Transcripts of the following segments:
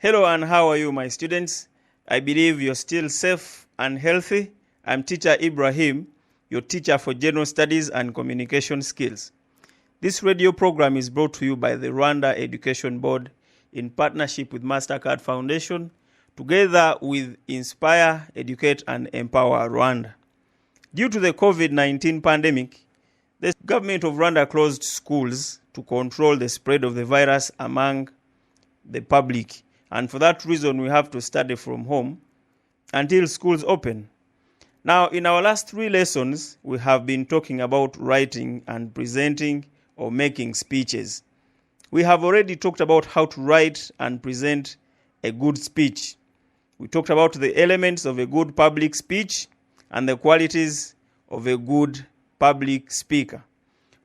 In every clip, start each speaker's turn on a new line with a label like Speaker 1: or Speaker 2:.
Speaker 1: Hello and how are you, my students? I believe you're still safe and healthy. I'm teacher EBRAHIM, your teacher for general studies and communication skills. This radio program is brought to you by the Rwanda Education Board in partnership with MASTERCARD Foundation, together with Inspire, Educate and Empower Rwanda. Due to the COVID-19 pandemic, the government of Rwanda closed schools to control the spread of the virus among the public. And for that reason, we have to study from home until schools open. Now, in our last 3 lessons, we have been talking about writing and presenting or making speeches. We have already talked about how to write and present a good speech. We talked about the elements of a good public speech and the qualities of a good public speaker.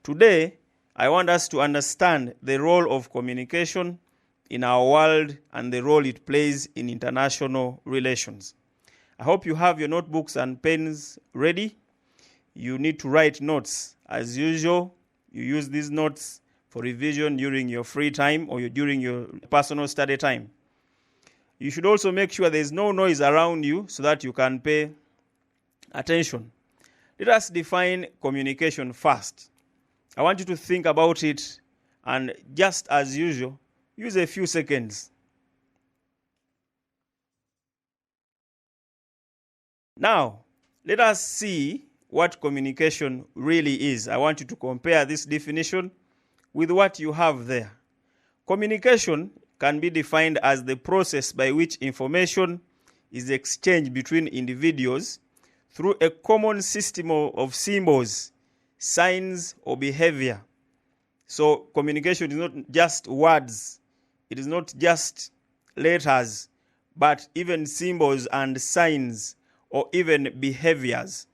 Speaker 1: Today, I want us to understand the role of communication in our world and the role it plays in international relations. I hope you have your notebooks and pens ready. You need to write notes. As usual, you use these notes for revision during your free time or during your personal study time. You should also make sure there is no noise around you so that you can pay attention. Let us define communication first. I want you to think about it and, just as usual, use a few seconds. Now, let us see what communication really is. I want you to compare this definition with what you have there. Communication can be defined as the process by which information is exchanged between individuals through a common system of symbols, signs, or behavior. So communication is not just words. It is not just letters, but even symbols and signs, or even behaviors.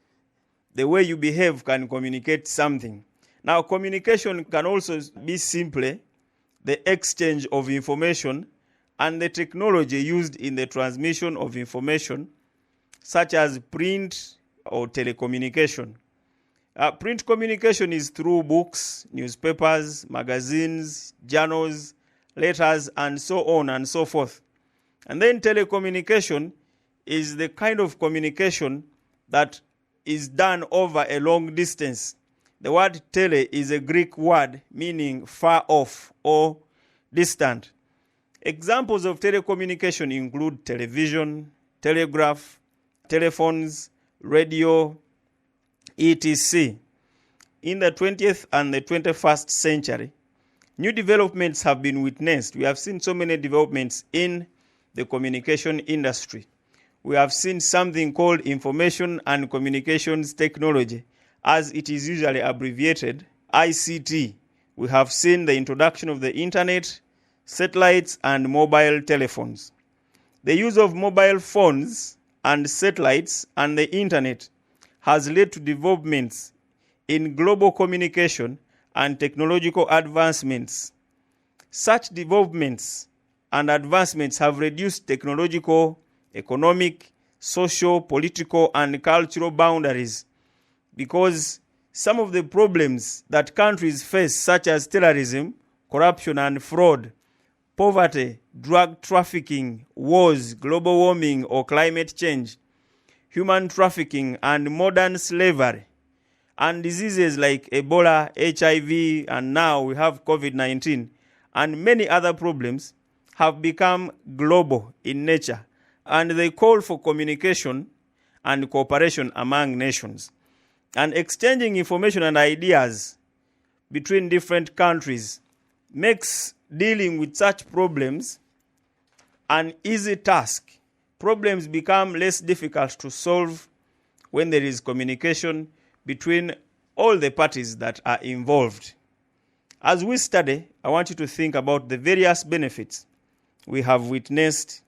Speaker 1: The way you behave can communicate something. Now, communication can also be simply the exchange of information and the technology used in the transmission of information, such as print or telecommunication. Print communication is through books, newspapers, magazines, journals, letters, and so on and so forth. And then telecommunication is the kind of communication that is done over a long distance. The word tele is a Greek word meaning far off or distant. Examples of telecommunication include television, telegraph, telephones, radio, etc. In the 20th and the 21st century, new developments have been witnessed. We have seen so many developments in the communication industry. We have seen something called information and communications technology, as it is usually abbreviated, ICT. We have seen the introduction of the internet, satellites, and mobile telephones. The use of mobile phones and satellites and the internet has led to developments in global communication and technological advancements. Such developments and advancements have reduced technological, economic, social, political, and cultural boundaries, because some of the problems that countries face, such as terrorism, corruption and fraud, poverty, drug trafficking, wars, global warming or climate change, human trafficking and modern slavery, and diseases like Ebola, HIV, and now we have COVID-19, and many other problems have become global in nature, and they call for communication and cooperation among nations. And exchanging information and ideas between different countries makes dealing with such problems an easy task. Problems become less difficult to solve when there is communication between all the parties that are involved. As we study, I want you to think about the various benefits we have witnessed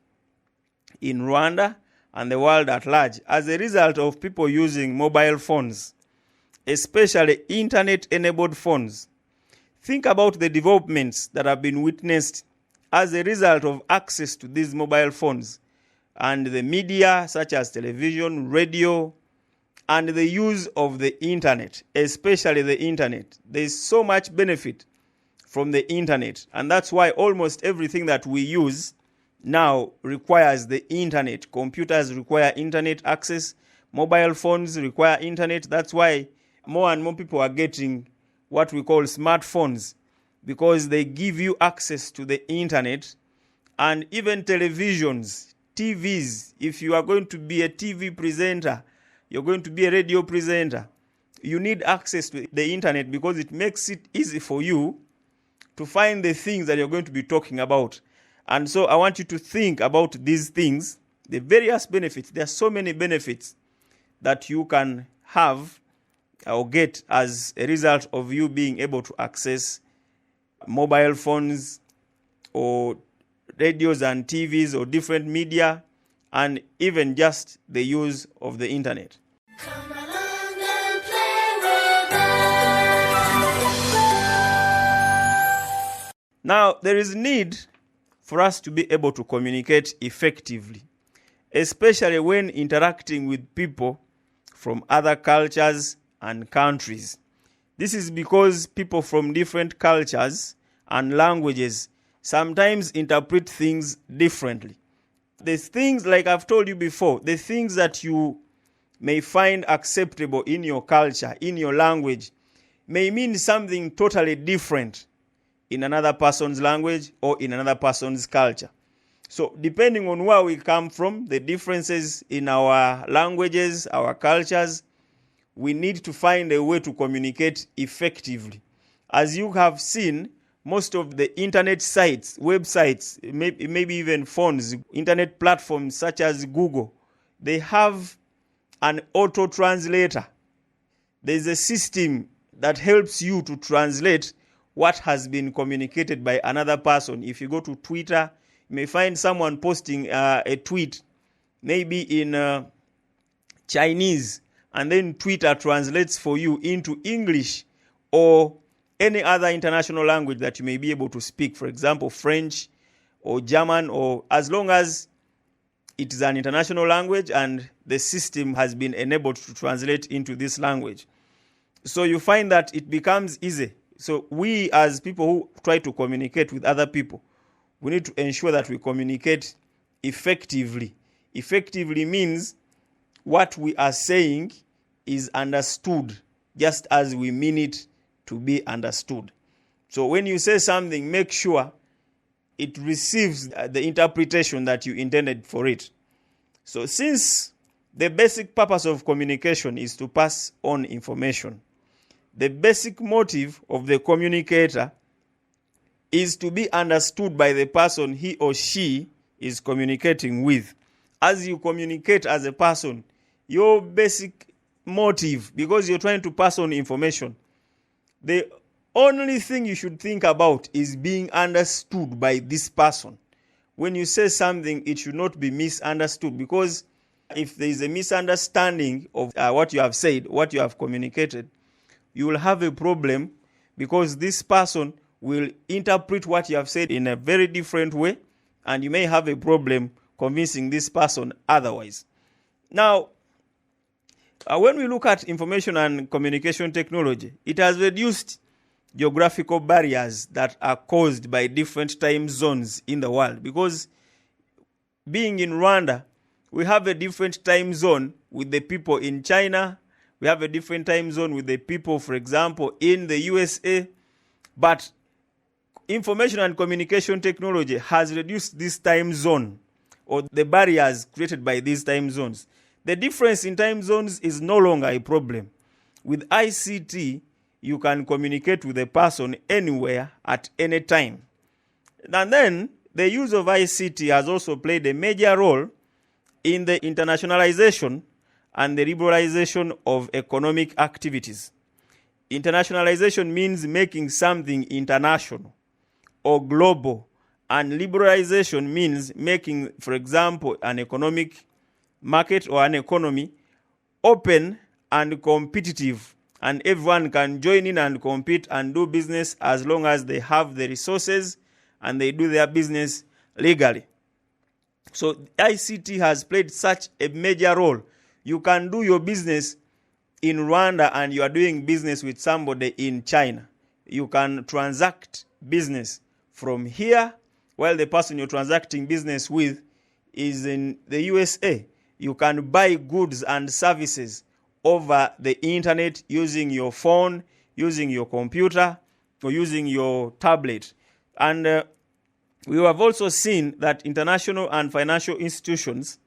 Speaker 1: in Rwanda and the world at large as a result of people using mobile phones, especially internet-enabled phones. Think about the developments that have been witnessed as a result of access to these mobile phones and the media such as television, radio, and the use of the internet, especially the internet. There is so much benefit from the internet, and that's why almost everything that we use now requires the internet. Computers require internet access. Mobile phones require internet. That's why more and more people are getting what we call smartphones, because they give you access to the internet. And even televisions, TVs, if you are going to be a TV presenter, you're going to be a radio presenter, you need access to the internet because it makes it easy for you to find the things that you're going to be talking about. And so I want you to think about these things, the various benefits. There are so many benefits that you can have or get as a result of you being able to access mobile phones or radios and TVs or different media, and even just the use of the internet.
Speaker 2: Come along and play with us.
Speaker 1: Now, there is need for us to be able to communicate effectively, especially when interacting with people from other cultures and countries. This is because people from different cultures and languages sometimes interpret things differently. The things, like I've told you before, the things that you may find acceptable in your culture, in your language, may mean something totally different in another person's language or in another person's culture. So depending on where we come from, the differences in our languages, our cultures, we need to find a way to communicate effectively. As you have seen, most of the internet sites, websites, maybe even phones, internet platforms such as Google, they have an auto translator. There's a system that helps you to translate what has been communicated by another person. If you go to Twitter, you may find someone posting a tweet, maybe in Chinese, and then Twitter translates for you into English or any other international language that you may be able to speak. For example, French or German, or as long as it is an international language and the system has been enabled to translate into this language. So you find that it becomes easy. So we, as people who try to communicate with other people, we need to ensure that we communicate effectively. Effectively means what we are saying is understood just as we mean it to be understood. So when you say something, make sure it receives the interpretation that you intended for it. So since the basic purpose of communication is to pass on information, the basic motive of the communicator is to be understood by the person he or she is communicating with. As you communicate as a person, your basic motive, because you're trying to pass on information, the only thing you should think about is being understood by this person. When you say something, it should not be misunderstood, because if there is a misunderstanding of what you have said, what you have communicated, you will have a problem, because this person will interpret what you have said in a very different way, and you may have a problem convincing this person otherwise. Now, when we look at information and communication technology, it has reduced geographical barriers that are caused by different time zones in the world. Because being in Rwanda, we have a different time zone with the people in China. We have a different time zone with the people, for example, in the USA. But information and communication technology has reduced this time zone, or the barriers created by these time zones. The difference in time zones is no longer a problem. With ICT, you can communicate with a person anywhere at any time. And then, the use of ICT has also played a major role in the internationalization and the liberalization of economic activities. Internationalization means making something international or global, and liberalization means making, for example, an economic market or an economy open and competitive, and everyone can join in and compete and do business as long as they have the resources and they do their business legally. So ICT has played such a major role. You can do your business in Rwanda and you are doing business with somebody in China. You can transact business from here while the person you're transacting business with is in the USA. You can buy goods and services over the internet using your phone, using your computer, or using your tablet. And we have also seen that international and financial institutions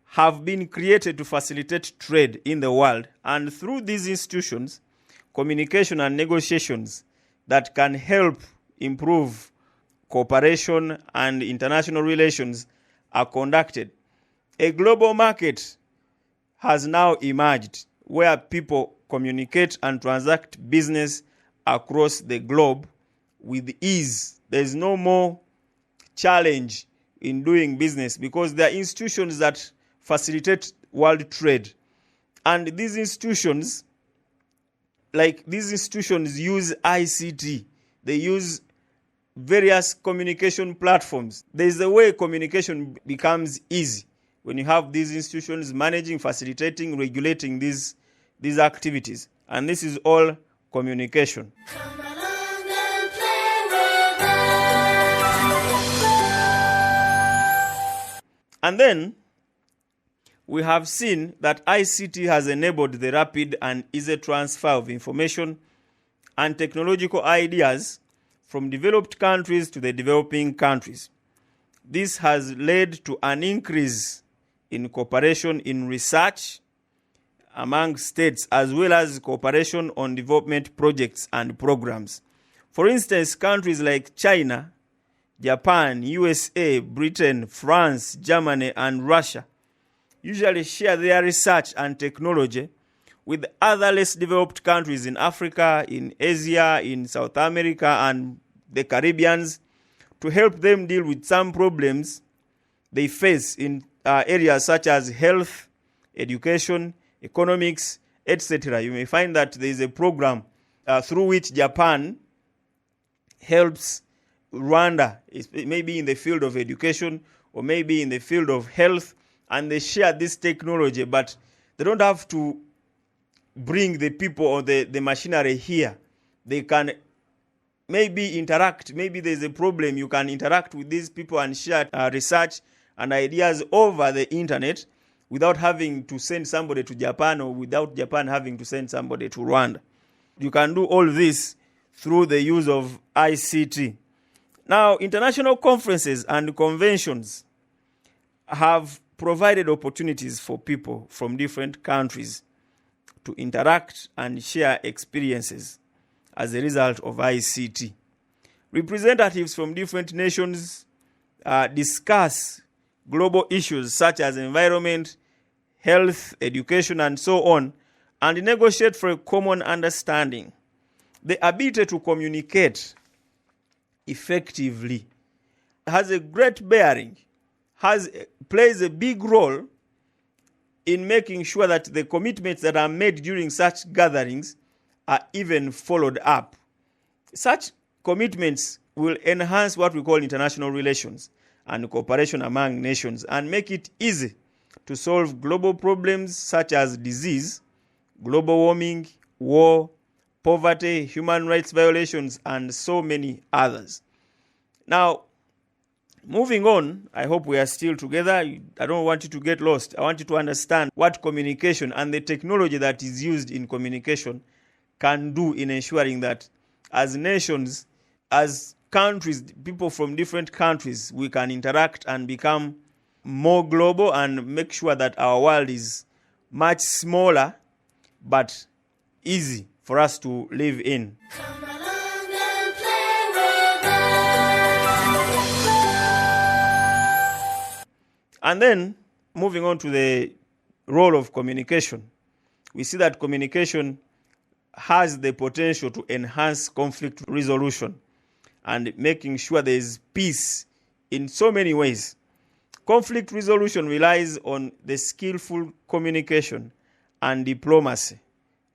Speaker 1: have been created to facilitate trade in the world. And through these institutions, communication and negotiations that can help improve cooperation and international relations are conducted. A global market has now emerged where people communicate and transact business across the globe with ease. There is no more challenge in doing business because there are institutions that facilitate world trade. And these institutions use ICT. They use various communication platforms. There is a way communication becomes easy when you have these institutions managing, facilitating, regulating these activities. And this is all communication.
Speaker 2: Come along and play with us.
Speaker 1: And then we have seen that ICT has enabled the rapid and easy transfer of information and technological ideas from developed countries to the developing countries. This has led to an increase in cooperation in research among states as well as cooperation on development projects and programs. For instance, countries like China, Japan, USA, Britain, France, Germany, and Russia usually share their research and technology with other less developed countries in Africa, in Asia, in South America, and the Caribbean to help them deal with some problems they face in areas such as health, education, economics, etc. You may find that there is a program through which Japan helps Rwanda, maybe in the field of education or maybe in the field of health, and they share this technology, but they don't have to bring the people or the machinery here. They can maybe interact. Maybe there's a problem. You can interact with these people and share research and ideas over the internet without having to send somebody to Japan or without Japan having to send somebody to Rwanda. You can do all this through the use of ICT. Now, international conferences and conventions have provided opportunities for people from different countries to interact and share experiences as a result of ICT. Representatives from different nations discuss global issues such as environment, health, education, and so on, and negotiate for a common understanding. The ability to communicate effectively has a great bearing, plays a big role in making sure that the commitments that are made during such gatherings are even followed up. Such commitments will enhance what we call international relations and cooperation among nations and make it easy to solve global problems such as disease, global warming, war, poverty, human rights violations, and so many others. Now, moving on, I hope we are still together. I don't want you to get lost. I want you to understand what communication and the technology that is used in communication can do in ensuring that as nations, as countries, people from different countries, we can interact and become more global and make sure that our world is much smaller but easy for us to live in.
Speaker 2: Come along and play with us.
Speaker 1: And then, moving on to the role of communication, we see that communication has the potential to enhance conflict resolution and making sure there is peace in so many ways. Conflict resolution relies on the skillful communication and diplomacy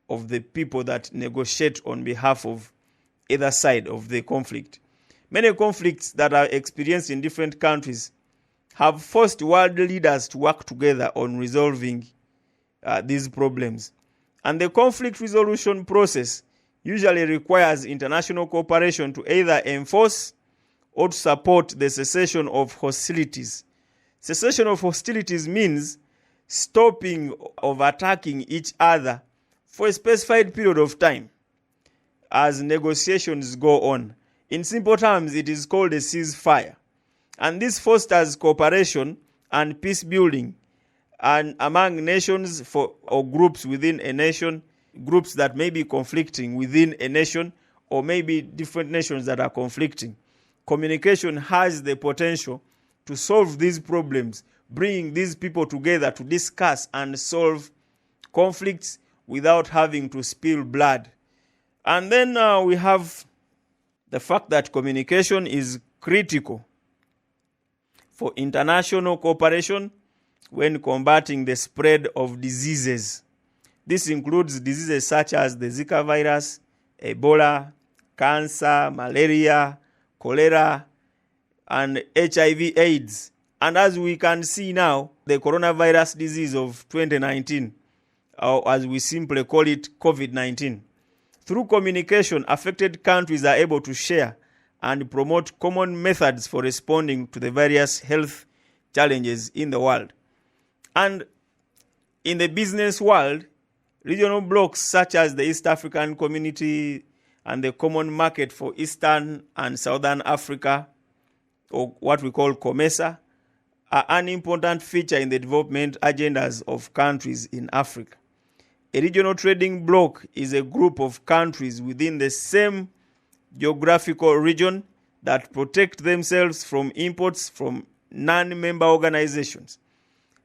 Speaker 1: of the people that negotiate on behalf of either side of the conflict. Many conflicts that are experienced in different countries have forced world leaders to work together on resolving these problems. And the conflict resolution process usually requires international cooperation to either enforce or to support the cessation of hostilities. Cessation of hostilities means stopping of attacking each other for a specified period of time as negotiations go on. In simple terms, it is called a ceasefire. And this fosters cooperation and peace building and among nations or groups within a nation, groups that may be conflicting within a nation, or maybe different nations that are conflicting. Communication has the potential to solve these problems, bringing these people together to discuss and solve conflicts without having to spill blood. And then we have the fact that communication is critical for international cooperation when combating the spread of diseases. This includes diseases such as the Zika virus, Ebola, cancer, malaria, cholera, and HIV/AIDS. And as we can see now, the coronavirus disease of 2019, or as we simply call it, COVID-19. Through communication, affected countries are able to share and promote common methods for responding to the various health challenges in the world. And in the business world, regional blocs such as the East African Community and the Common Market for Eastern and Southern Africa, or what we call COMESA, are an important feature in the development agendas of countries in Africa. A regional trading bloc is a group of countries within the same geographical region that protect themselves from imports from non-member organizations.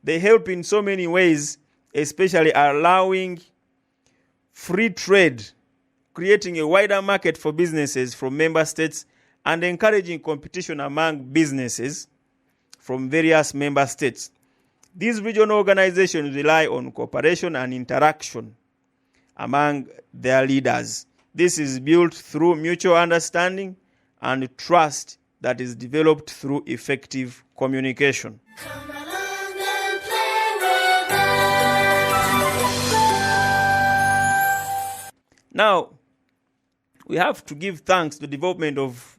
Speaker 1: They help in so many ways, especially allowing free trade, creating a wider market for businesses from member states, and encouraging competition among businesses from various member states. These regional organizations rely on cooperation and interaction among their leaders. This is built through mutual understanding and trust that is developed through effective communication.
Speaker 2: Come along and play with us.
Speaker 1: Now, we have to give thanks to the development of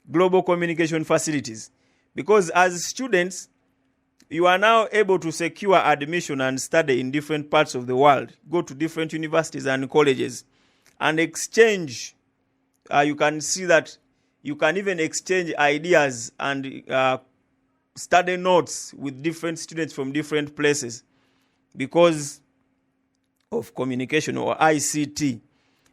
Speaker 1: global communication facilities, because as students, you are now able to secure admission and study in different parts of the world, go to different universities and colleges, and exchange. You can see that you can even exchange ideas and study notes with different students from different places because of communication or ICT.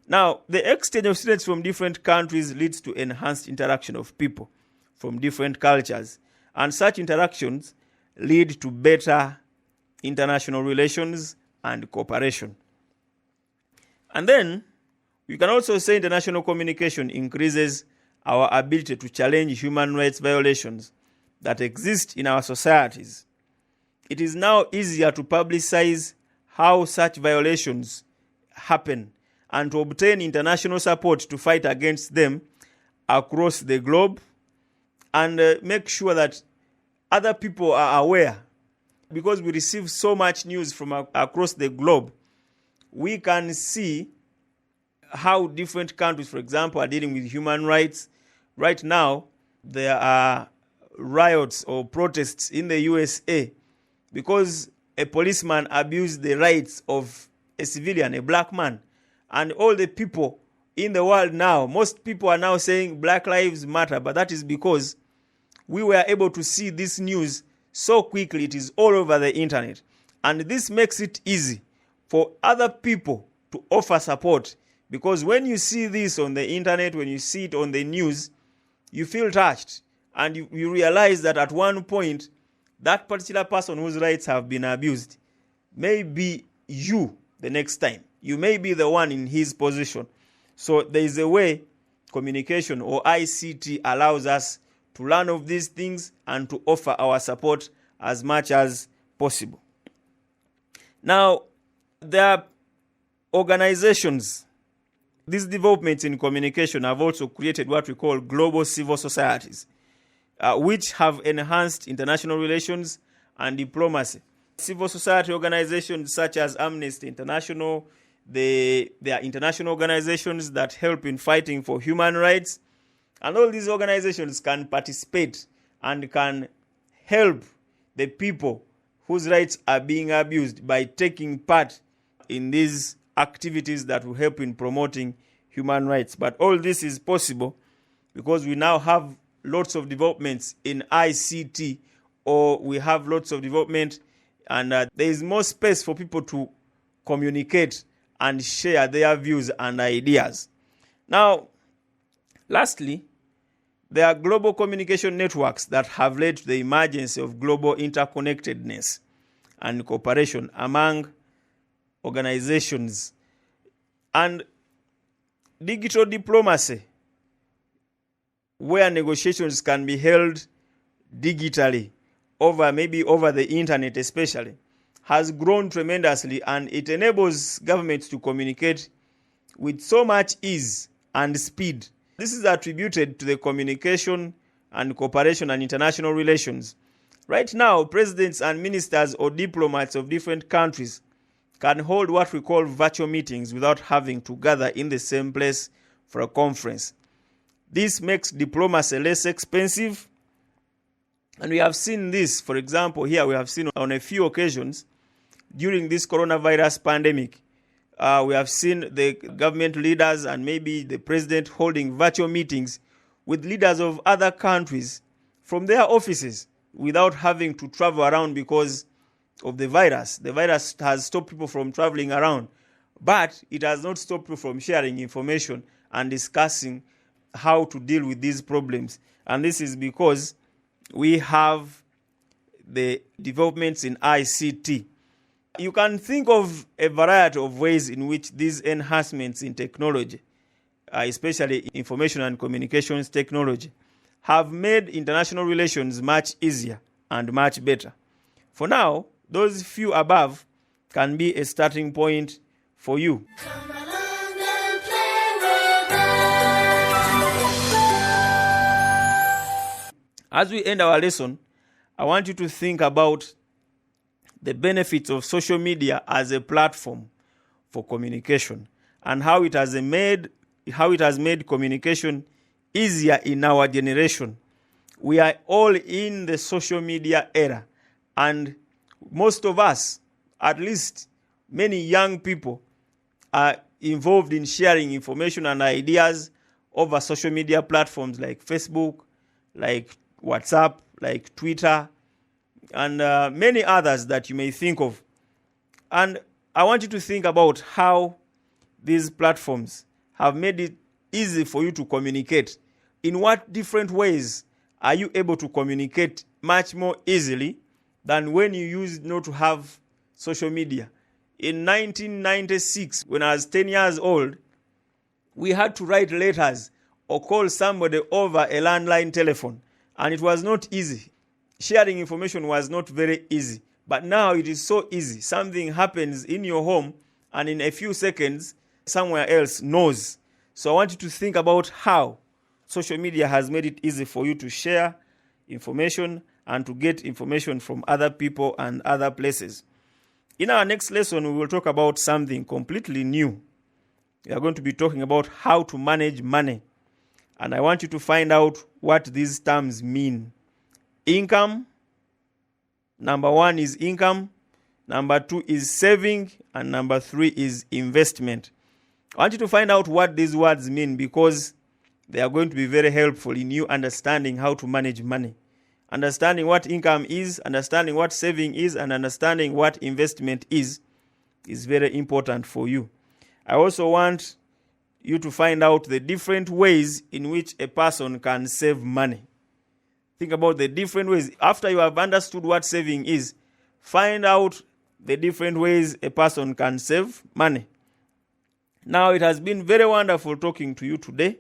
Speaker 1: Now, the exchange of students from different countries leads to enhanced interaction of people from different cultures, and such interactions lead to better international relations and cooperation. And then, we can also say international communication increases our ability to challenge human rights violations that exist in our societies. It is now easier to publicize how such violations happen and to obtain international support to fight against them across the globe, and make sure that other people are aware. Because we receive so much news from across the globe, we can see how different countries, for example, are dealing with human rights. Right now, there are riots or protests in the USA because a policeman abused the rights of a civilian, a black man. And all the people in the world now, most people are now saying Black Lives Matter, but that is because we were able to see this news so quickly. It is all over the internet. And this makes it easy for other people to offer support, because when you see this on the internet, when you see it on the news, you feel touched, and you realize that at one point, that particular person whose rights have been abused may be you the next time. You may be the one in his position. So there is a way communication or ICT allows us to learn of these things and to offer our support as much as possible. Now, there are organizations. These developments in communication have also created what we call global civil societies, which have enhanced international relations and diplomacy. Civil society organizations such as Amnesty International, they are international organizations that help in fighting for human rights And all these organizations can participate and can help the people whose rights are being abused by taking part in these activities that will help in promoting human rights. But all this is possible because we now have lots of developments in ICT, or we have lots of development, and there is more space for people to communicate and share their views and ideas. Now, lastly, there are global communication networks that have led to the emergence of global interconnectedness and cooperation among organizations. And digital diplomacy, where negotiations can be held digitally, maybe over the internet especially, has grown tremendously, and it enables governments to communicate with so much ease and speed. This is attributed to the communication and cooperation and international relations. Right now, presidents and ministers or diplomats of different countries can hold what we call virtual meetings without having to gather in the same place for a conference. This makes diplomacy less expensive, and we have seen this, for example, here we have seen on a few occasions during this coronavirus pandemic. We have seen the government leaders and maybe the president holding virtual meetings with leaders of other countries from their offices without having to travel around because of the virus. The virus has stopped people from traveling around, but it has not stopped people from sharing information and discussing how to deal with these problems. And this is because we have the developments in ICT. You can think of a variety of ways in which these enhancements in technology, especially information and communications technology, have made international relations much easier and much better. For now, those few above can be a starting point for you.
Speaker 2: Come along and play with us.
Speaker 1: As we end our lesson, I want you to think about the benefits of social media as a platform for communication and how it has made communication easier in our generation. We are all in the social media era, and most of us, at least many young people, are involved in sharing information and ideas over social media platforms like Facebook, like WhatsApp, like Twitter, and many others that you may think of. And I want you to think about how these platforms have made it easy for you to communicate. In what different ways are you able to communicate much more easily than when you used not to have social media? In 1996, when I was 10 years old, we had to write letters or call somebody over a landline telephone, and it was not easy. Sharing information was not very easy. But now it is so easy. Something happens in your home, and in a few seconds, somewhere else knows. So I want you to think about how social media has made it easy for you to share information and to get information from other people and other places. In our next lesson, we will talk about something completely new. We are going to be talking about how to manage money. And I want you to find out what these terms mean. Income. Number 1 is income. Number 2 is saving. And number 3 is investment. I want you to find out what these words mean, because they are going to be very helpful in you understanding how to manage money. Understanding what income is, understanding what saving is, and understanding what investment is very important for you. I also want you to find out the different ways in which a person can save money. Think about the different ways. After you have understood what saving is, find out the different ways a person can save money. Now, it has been very wonderful talking to you today.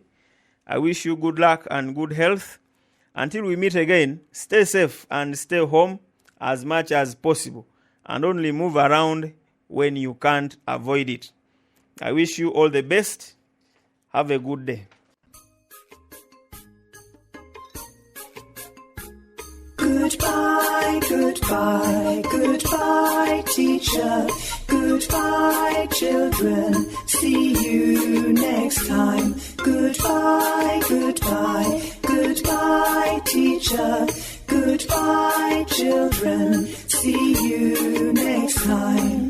Speaker 1: I wish you good luck and good health. Until we meet again, stay safe and stay home as much as possible, and only move around when you can't avoid it. I wish you all the best. Have a good day.
Speaker 3: Goodbye, goodbye, goodbye, teacher. Goodbye, children. See you next time. Goodbye, goodbye, teacher. Goodbye, children. See you next time.